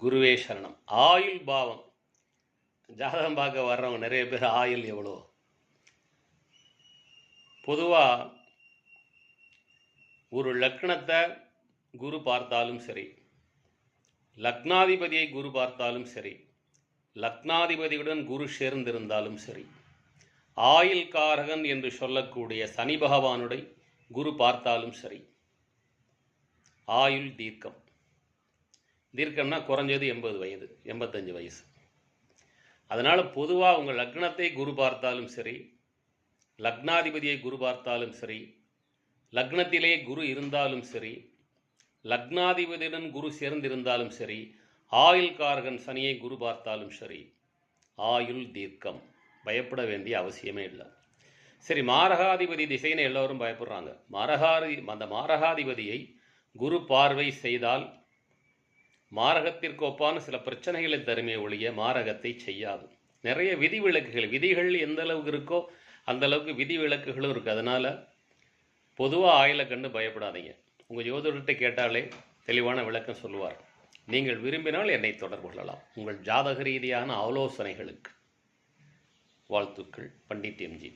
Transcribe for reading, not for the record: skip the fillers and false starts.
குருவே சரணம். ஆயுள் பாவம் ஜாதகம் பார்க்க வர்றவங்க நிறைய பேர் ஆயுள் எவ்வளோ? பொதுவாக ஒரு லக்னத்தை குரு பார்த்தாலும் சரி, லக்னாதிபதியை குரு பார்த்தாலும் சரி, லக்னாதிபதியுடன் குரு சேர்ந்திருந்தாலும் சரி, ஆயுள் காரகன் என்று சொல்லக்கூடிய சனி பகவானுடைய குரு பார்த்தாலும் சரி, ஆயுள் தீர்க்கம். தீர்க்கம்னா குறைஞ்சது 80 வயது, 85 வயசு. அதனால் பொதுவாக உங்கள் லக்னத்தை குரு பார்த்தாலும் சரி, லக்னாதிபதியை குரு பார்த்தாலும் சரி, லக்னத்திலே குரு இருந்தாலும் சரி, லக்னாதிபதியுடன் குரு சேர்ந்திருந்தாலும் சரி, ஆயுள் காரகன் சனியை குரு பார்த்தாலும் சரி, ஆயுள் தீர்க்கம். பயப்பட வேண்டிய அவசியமே இல்லை. சரி, மாரகாதிபதி திசைன்னு எல்லோரும் பயப்படுறாங்க. அந்த மாரகாதிபதியை குரு பார்வை செய்தால் மாரகத்திற்கு ஒப்பான சில பிரச்சனைகளை தருமே ஒழிய மாரகத்தை செய்யாது. நிறைய விதிகள் எந்த அளவுக்கு இருக்கோ அந்த அளவுக்கு விதிவிலக்குகளும் இருக்குது. அதனால் பொதுவாக ஆயுளை கண்டு பயப்படாதீங்க. உங்கள் ஜோதிடர்கிட்ட கேட்டாலே தெளிவான விளக்கம் சொல்லுவார். நீங்கள் விரும்பினால் என்னை தொடர்பு கொள்ளலாம். உங்கள் ஜாதக ரீதியான ஆலோசனைகளுக்கு வாழ்த்துக்கள். பண்டிட் எம்ஜி.